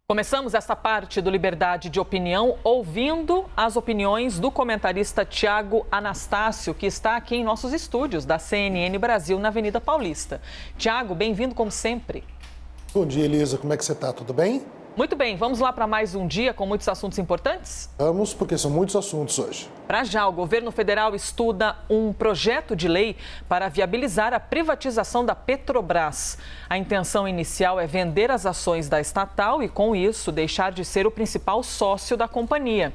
Começamos essa parte do Liberdade de Opinião ouvindo as opiniões do comentarista Tiago Anastácio, que está aqui em nossos estúdios da CNN Brasil, na Avenida Paulista. Tiago, bem-vindo como sempre. Bom dia, Elisa. Como é que você está? Tudo bem? Muito bem, vamos lá para mais um dia com muitos assuntos importantes? Vamos, porque são muitos assuntos hoje. Para já, o governo federal estuda um projeto de lei para viabilizar a privatização da Petrobras. A intenção inicial é vender as ações da estatal e, com isso, deixar de ser o principal sócio da companhia.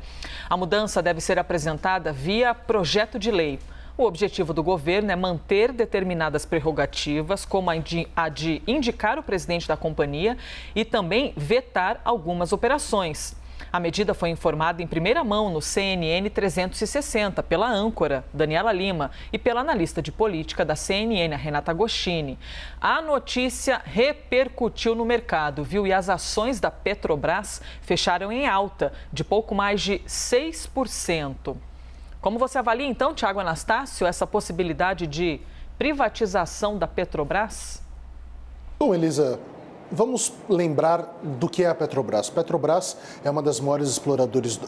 A mudança deve ser apresentada via projeto de lei. O objetivo do governo é manter determinadas prerrogativas, como a de indicar o presidente da companhia e também vetar algumas operações. A medida foi informada em primeira mão no CNN 360 pela âncora Daniela Lima e pela analista de política da CNN, a Renata Goscini. A notícia repercutiu no mercado, viu? E as ações da Petrobras fecharam em alta, de pouco mais de 6%. Como você avalia, então, Tiago Anastácio, essa possibilidade de privatização da Petrobras? Bom, Elisa, vamos lembrar do que é a Petrobras. A Petrobras é uma das maiores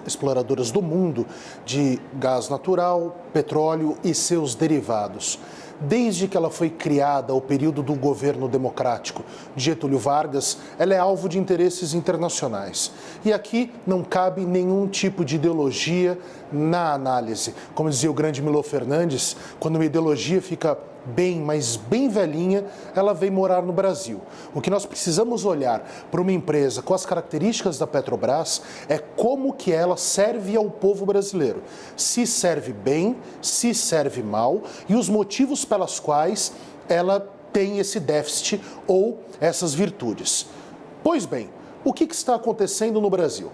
exploradoras do mundo de gás natural, petróleo e seus derivados. Desde que ela foi criada, o período do governo democrático de Getúlio Vargas, ela é alvo de interesses internacionais. E aqui não cabe nenhum tipo de ideologia na análise. Como dizia o grande Milor Fernandes, quando uma ideologia fica bem, mas bem velhinha, ela vem morar no Brasil. O que nós precisamos olhar para uma empresa com as características da Petrobras é como que ela serve ao povo brasileiro. Se serve bem, se serve mal e os motivos pelas quais ela tem esse déficit ou essas virtudes. Pois bem, o que está acontecendo no Brasil?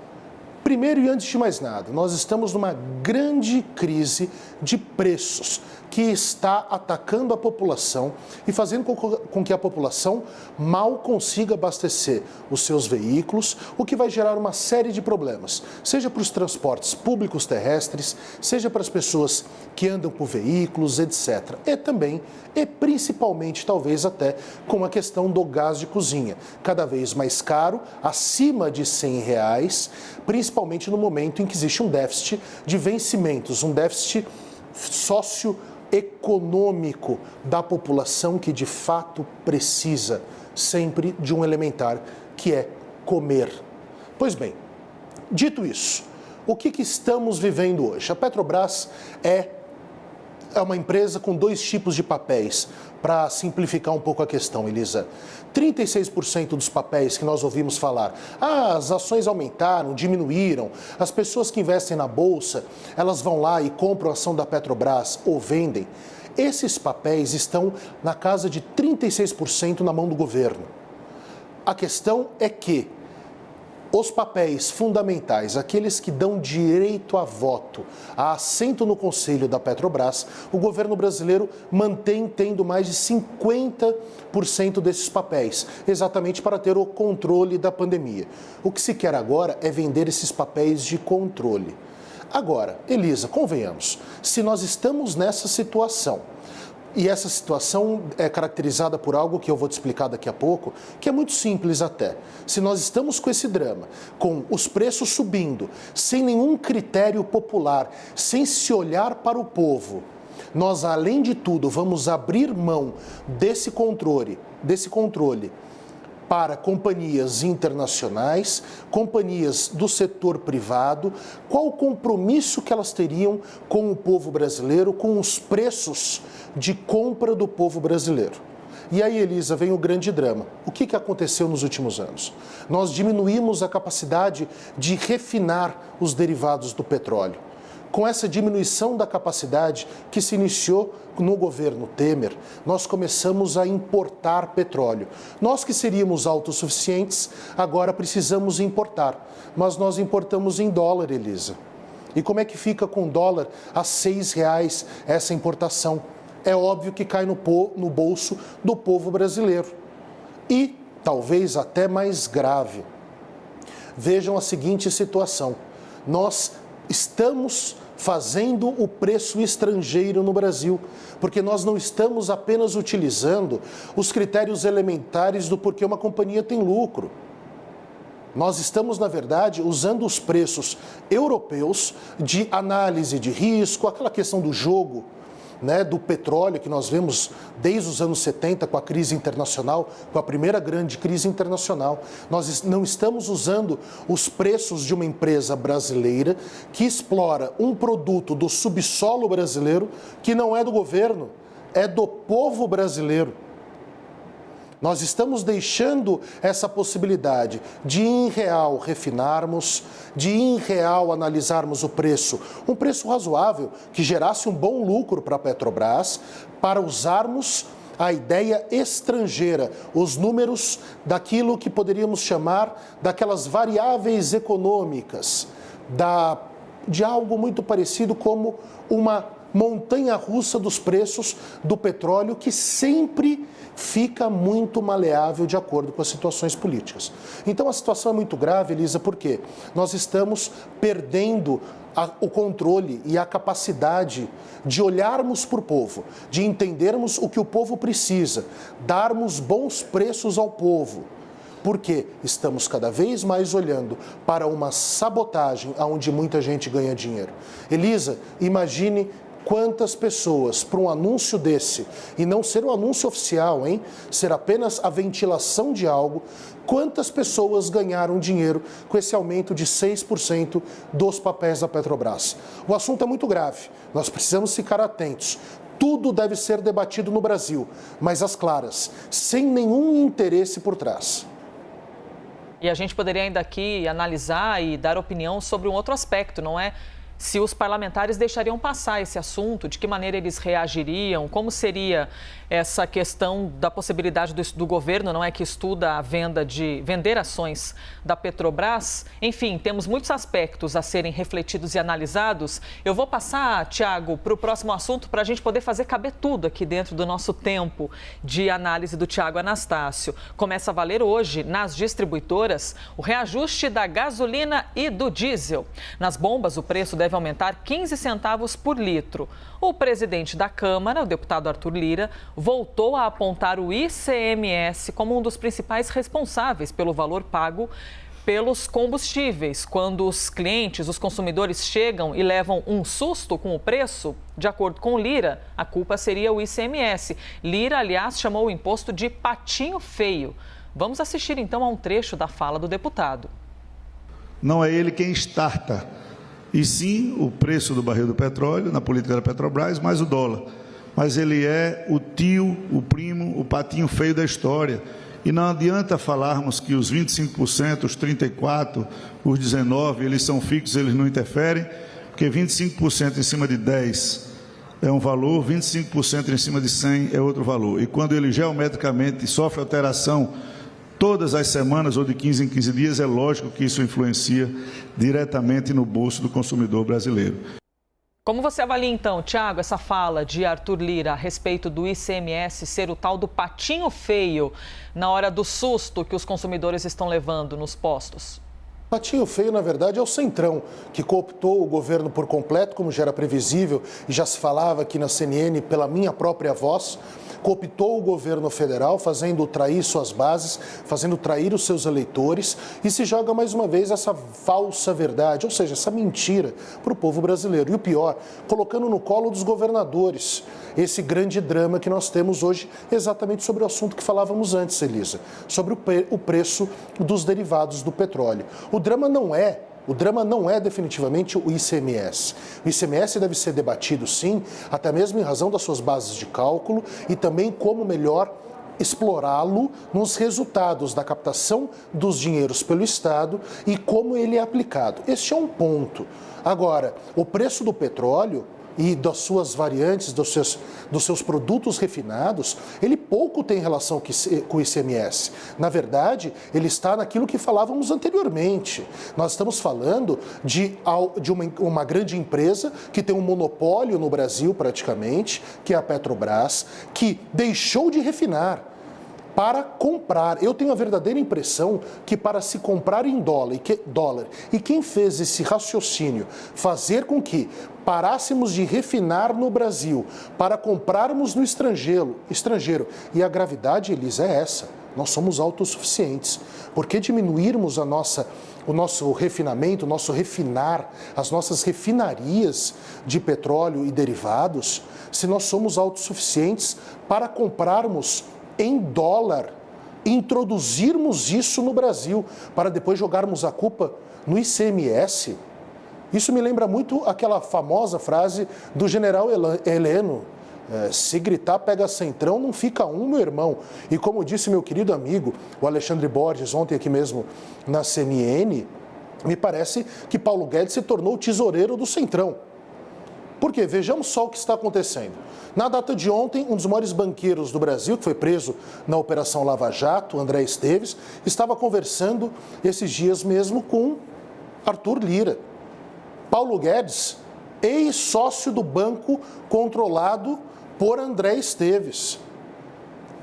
Primeiro e antes de mais nada, nós estamos numa grande crise de preços que está atacando a população e fazendo com que a população mal consiga abastecer os seus veículos, o que vai gerar uma série de problemas, seja para os transportes públicos terrestres, seja para as pessoas que andam com veículos, etc. E também, e principalmente, talvez até com a questão do gás de cozinha, cada vez mais caro, acima de R$100, principalmente no momento em que existe um déficit de vencimentos, um déficit socioeconômico da população que de fato precisa sempre de um elementar que é comer. Pois bem, dito isso, o que estamos vivendo hoje? A Petrobras é uma empresa com dois tipos de papéis, para simplificar um pouco a questão, Elisa. 36% dos papéis que nós ouvimos falar, as ações aumentaram, diminuíram, as pessoas que investem na Bolsa, elas vão lá e compram a ação da Petrobras ou vendem. Esses papéis estão na casa de 36% na mão do governo. A questão é que os papéis fundamentais, aqueles que dão direito a voto, a assento no conselho da Petrobras, o governo brasileiro mantém tendo mais de 50% desses papéis, exatamente para ter o controle da pandemia. O que se quer agora é vender esses papéis de controle. Agora, Elisa, convenhamos, se nós estamos nessa situação, e essa situação é caracterizada por algo que eu vou te explicar daqui a pouco, que é muito simples até. Se nós estamos com esse drama, com os preços subindo, sem nenhum critério popular, sem se olhar para o povo, nós, além de tudo, vamos abrir mão desse controle para companhias internacionais, companhias do setor privado, qual o compromisso que elas teriam com o povo brasileiro, com os preços de compra do povo brasileiro. E aí, Elisa, vem o grande drama. O que aconteceu nos últimos anos? Nós diminuímos a capacidade de refinar os derivados do petróleo. Com essa diminuição da capacidade que se iniciou no governo Temer, nós começamos a importar petróleo. Nós que seríamos autossuficientes, agora precisamos importar. Mas nós importamos em dólar, Elisa. E como é que fica com dólar a R$6 essa importação? É óbvio que cai no bolso do povo brasileiro. E, talvez até mais grave, vejam a seguinte situação. Nós estamos fazendo o preço estrangeiro no Brasil, porque nós não estamos apenas utilizando os critérios elementares do porquê uma companhia tem lucro. Nós estamos, na verdade, usando os preços europeus de análise de risco, aquela questão do jogo, né, do petróleo que nós vemos desde os anos 70 com a crise internacional, com a primeira grande crise internacional. Nós não estamos usando os preços de uma empresa brasileira que explora um produto do subsolo brasileiro que não é do governo, é do povo brasileiro. Nós estamos deixando essa possibilidade de, em real, refinarmos, de, em real, analisarmos o preço, um preço razoável, que gerasse um bom lucro para a Petrobras, para usarmos a ideia estrangeira, os números daquilo que poderíamos chamar daquelas variáveis econômicas, de algo muito parecido como uma montanha-russa dos preços do petróleo que sempre fica muito maleável de acordo com as situações políticas. Então a situação é muito grave, Elisa, porque nós estamos perdendo o controle e a capacidade de olharmos para o povo, de entendermos o que o povo precisa, darmos bons preços ao povo. Porque estamos cada vez mais olhando para uma sabotagem onde muita gente ganha dinheiro. Elisa, imagine quantas pessoas, para um anúncio desse, e não ser um anúncio oficial, hein? Ser apenas a ventilação de algo, quantas pessoas ganharam dinheiro com esse aumento de 6% dos papéis da Petrobras? O assunto é muito grave, nós precisamos ficar atentos. Tudo deve ser debatido no Brasil, mas às claras, sem nenhum interesse por trás. E a gente poderia ainda aqui analisar e dar opinião sobre um outro aspecto, não é? Se os parlamentares deixariam passar esse assunto, de que maneira eles reagiriam, como seria essa questão da possibilidade do governo, não é, que estuda a vender ações da Petrobras. Enfim, temos muitos aspectos a serem refletidos e analisados. Eu vou passar, Tiago, para o próximo assunto para a gente poder fazer caber tudo aqui dentro do nosso tempo de análise do Tiago Anastácio. Começa a valer hoje, nas distribuidoras, o reajuste da gasolina e do diesel. Nas bombas, o preço deve aumentar 15 centavos por litro. O presidente da Câmara, o deputado Arthur Lira, voltou a apontar o ICMS como um dos principais responsáveis pelo valor pago pelos combustíveis. Quando os clientes, os consumidores chegam e levam um susto com o preço, de acordo com Lira, a culpa seria o ICMS. Lira, aliás, chamou o imposto de patinho feio. Vamos assistir então a um trecho da fala do deputado. Não é ele quem starta, e sim o preço do barril do petróleo na política da Petrobras, mais o dólar. Mas ele é o tio, o primo, o patinho feio da história. E não adianta falarmos que os 25%, os 34%, os 19%, eles são fixos, eles não interferem, porque 25% em cima de 10% é um valor, 25% em cima de 100% é outro valor. E quando ele geometricamente sofre alteração todas as semanas ou de 15 em 15 dias, é lógico que isso influencia diretamente no bolso do consumidor brasileiro. Como você avalia então, Tiago, essa fala de Arthur Lira a respeito do ICMS ser o tal do patinho feio na hora do susto que os consumidores estão levando nos postos? Patinho feio, na verdade, é o Centrão, que cooptou o governo por completo, como já era previsível e já se falava aqui na CNN pela minha própria voz. Cooptou o governo federal, fazendo trair suas bases, fazendo trair os seus eleitores e se joga mais uma vez essa falsa verdade, ou seja, essa mentira para o povo brasileiro. E o pior, colocando no colo dos governadores esse grande drama que nós temos hoje exatamente sobre o assunto que falávamos antes, Elisa, sobre o preço dos derivados do petróleo. O drama não é definitivamente o ICMS. O ICMS deve ser debatido, sim, até mesmo em razão das suas bases de cálculo e também como melhor explorá-lo nos resultados da captação dos dinheiros pelo Estado e como ele é aplicado. Este é um ponto. Agora, o preço do petróleo e das suas variantes, dos seus produtos refinados, ele pouco tem relação com o ICMS. Na verdade, ele está naquilo que falávamos anteriormente. Nós estamos falando de uma grande empresa que tem um monopólio no Brasil praticamente, que é a Petrobras, que deixou de refinar. para comprar. Eu tenho a verdadeira impressão que para se comprar em dólar, e quem fez esse raciocínio fazer com que parássemos de refinar no Brasil para comprarmos no estrangeiro, e a gravidade, Elisa, é essa. Nós somos autossuficientes. Por que diminuirmos o nosso refinamento, o nosso refinar, as nossas refinarias de petróleo e derivados, se nós somos autossuficientes para comprarmos em dólar, introduzirmos isso no Brasil, para depois jogarmos a culpa no ICMS? Isso me lembra muito aquela famosa frase do general Heleno: se gritar pega centrão, não fica um, meu irmão. E como disse meu querido amigo, o Alexandre Borges, ontem aqui mesmo na CNN, me parece que Paulo Guedes se tornou o tesoureiro do centrão. Por quê? Vejamos só o que está acontecendo. Na data de ontem, um dos maiores banqueiros do Brasil, que foi preso na Operação Lava Jato, André Esteves, estava conversando esses dias mesmo com Arthur Lira. Paulo Guedes, ex-sócio do banco controlado por André Esteves.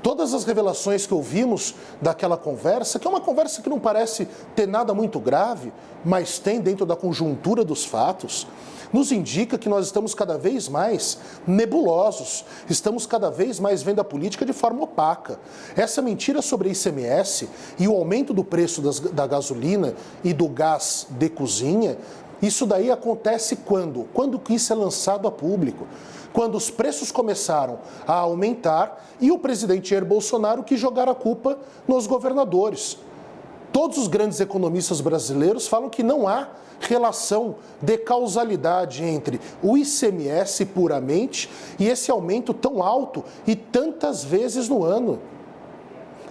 Todas as revelações que ouvimos daquela conversa, que é uma conversa que não parece ter nada muito grave, mas tem dentro da conjuntura dos fatos, nos indica que nós estamos cada vez mais nebulosos, estamos cada vez mais vendo a política de forma opaca. Essa mentira sobre ICMS e o aumento do preço da gasolina e do gás de cozinha, isso daí acontece quando? Quando que isso é lançado a público? Quando os preços começaram a aumentar e o presidente Jair Bolsonaro quis jogar a culpa nos governadores. Todos os grandes economistas brasileiros falam que não há relação de causalidade entre o ICMS puramente e esse aumento tão alto e tantas vezes no ano.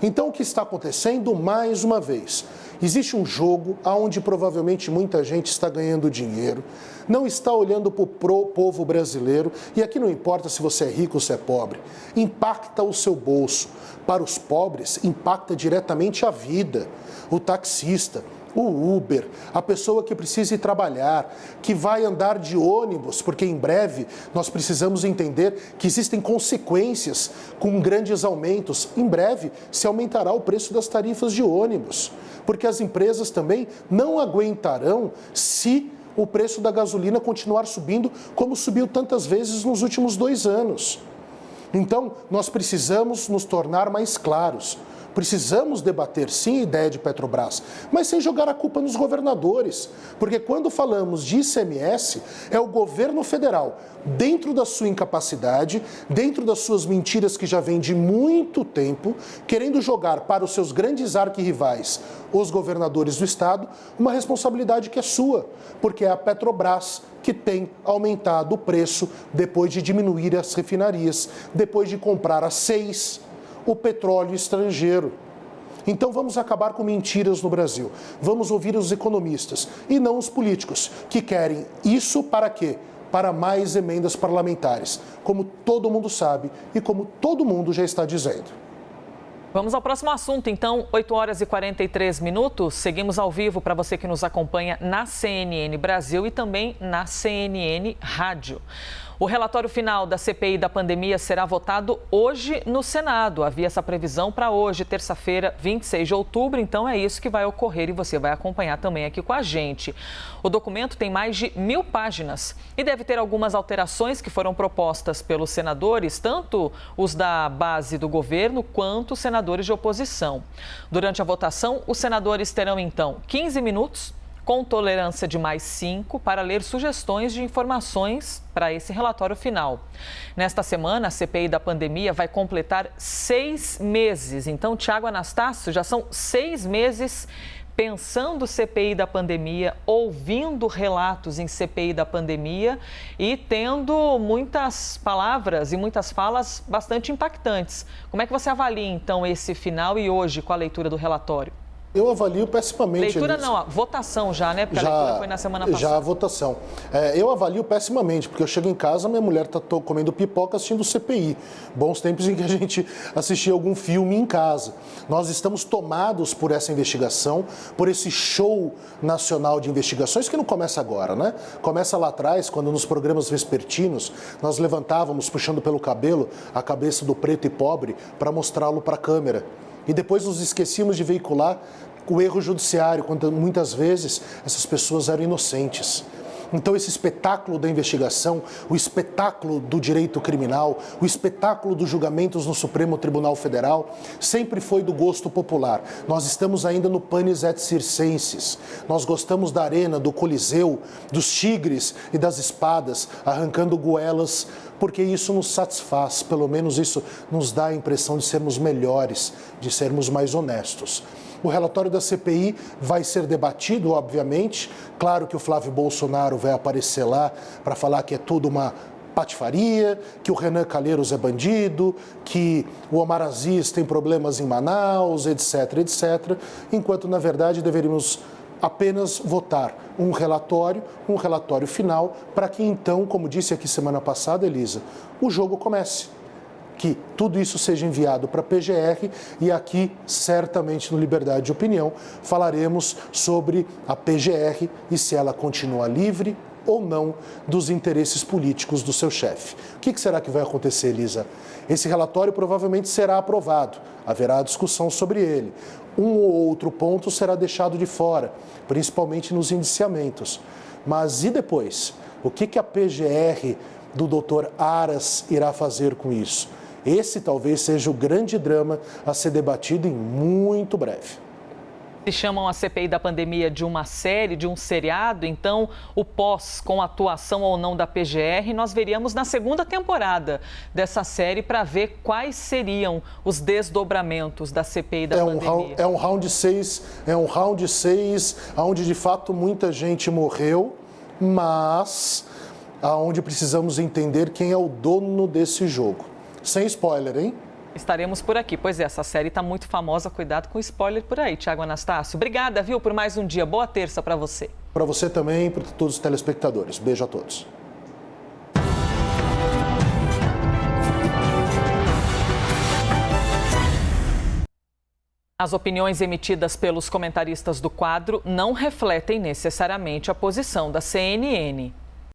Então, o que está acontecendo, mais uma vez? Existe um jogo onde provavelmente muita gente está ganhando dinheiro, não está olhando para o povo brasileiro, e aqui não importa se você é rico ou se é pobre, impacta o seu bolso. Para os pobres, impacta diretamente a vida. O taxista, o Uber, a pessoa que precisa ir trabalhar, que vai andar de ônibus, porque em breve nós precisamos entender que existem consequências com grandes aumentos. Em breve se aumentará o preço das tarifas de ônibus, porque as empresas também não aguentarão se o preço da gasolina continuar subindo como subiu tantas vezes nos últimos 2 anos. Então, nós precisamos nos tornar mais claros. Precisamos debater, sim, a ideia de Petrobras, mas sem jogar a culpa nos governadores. Porque quando falamos de ICMS, é o governo federal, dentro da sua incapacidade, dentro das suas mentiras que já vem de muito tempo, querendo jogar para os seus grandes arquirrivais, os governadores do estado, uma responsabilidade que é sua, porque é a Petrobras que tem aumentado o preço depois de diminuir as refinarias, depois de comprar a 6 o petróleo estrangeiro. Então vamos acabar com mentiras no Brasil. Vamos ouvir os economistas e não os políticos, que querem isso para quê? Para mais emendas parlamentares, como todo mundo sabe e como todo mundo já está dizendo. Vamos ao próximo assunto, então, 8h43. Seguimos ao vivo para você que nos acompanha na CNN Brasil e também na CNN Rádio. O relatório final da CPI da pandemia será votado hoje no Senado. Havia essa previsão para hoje, terça-feira, 26 de outubro. Então, é isso que vai ocorrer e você vai acompanhar também aqui com a gente. O documento tem mais de 1000 páginas e deve ter algumas alterações que foram propostas pelos senadores, tanto os da base do governo quanto os senadores de oposição. Durante a votação, os senadores terão, então, 15 minutos, com tolerância de mais 5, para ler sugestões de informações para esse relatório final. Nesta semana, a CPI da pandemia vai completar 6 meses. Então, Tiago Anastácio, já são 6 meses pensando CPI da pandemia, ouvindo relatos em CPI da pandemia e tendo muitas palavras e muitas falas bastante impactantes. Como é que você avalia, então, esse final e hoje com a leitura do relatório? Eu avalio pessimamente. Leitura não, a votação já, né? Porque a leitura foi na semana passada. Já a votação. Eu avalio pessimamente, porque eu chego em casa, minha mulher está comendo pipoca assistindo CPI. Bons tempos em que a gente assistia algum filme em casa. Nós estamos tomados por essa investigação, por esse show nacional de investigações que não começa agora, né? Começa lá atrás, quando nos programas vespertinos nós levantávamos, puxando pelo cabelo, a cabeça do preto e pobre para mostrá-lo para a câmera. E depois nos esquecíamos de veicular o erro judiciário, quando muitas vezes essas pessoas eram inocentes. Então, esse espetáculo da investigação, o espetáculo do direito criminal, o espetáculo dos julgamentos no Supremo Tribunal Federal, sempre foi do gosto popular. Nós estamos ainda no panis et circenses. Nós gostamos da arena, do coliseu, dos tigres e das espadas, arrancando goelas, porque isso nos satisfaz, pelo menos isso nos dá a impressão de sermos melhores, de sermos mais honestos. O relatório da CPI vai ser debatido, obviamente. Claro que o Flávio Bolsonaro vai aparecer lá para falar que é tudo uma patifaria, que o Renan Calheiros é bandido, que o Omar Aziz tem problemas em Manaus, etc, etc. Enquanto, na verdade, deveríamos apenas votar um relatório final, para que então, como disse aqui semana passada, Elisa, o jogo comece. Que tudo isso seja enviado para a PGR e aqui, certamente no Liberdade de Opinião, falaremos sobre a PGR e se ela continua livre ou não dos interesses políticos do seu chefe. O que será que vai acontecer, Elisa? Esse relatório provavelmente será aprovado, haverá discussão sobre ele. Um ou outro ponto será deixado de fora, principalmente nos indiciamentos. Mas e depois? O que a PGR do Dr. Aras irá fazer com isso? Esse talvez seja o grande drama a ser debatido em muito breve. Se chamam a CPI da pandemia de uma série, de um seriado, então o pós, com atuação ou não da PGR, nós veríamos na segunda temporada dessa série para ver quais seriam os desdobramentos da CPI da pandemia. É um round 6, onde de fato muita gente morreu, mas aonde precisamos entender quem é o dono desse jogo. Sem spoiler, hein? Estaremos por aqui. Pois é, essa série está muito famosa. Cuidado com o spoiler por aí, Thiago Anastácio. Obrigada, viu, por mais um dia. Boa terça para você. Para você também e para todos os telespectadores. Beijo a todos. As opiniões emitidas pelos comentaristas do quadro não refletem necessariamente a posição da CNN.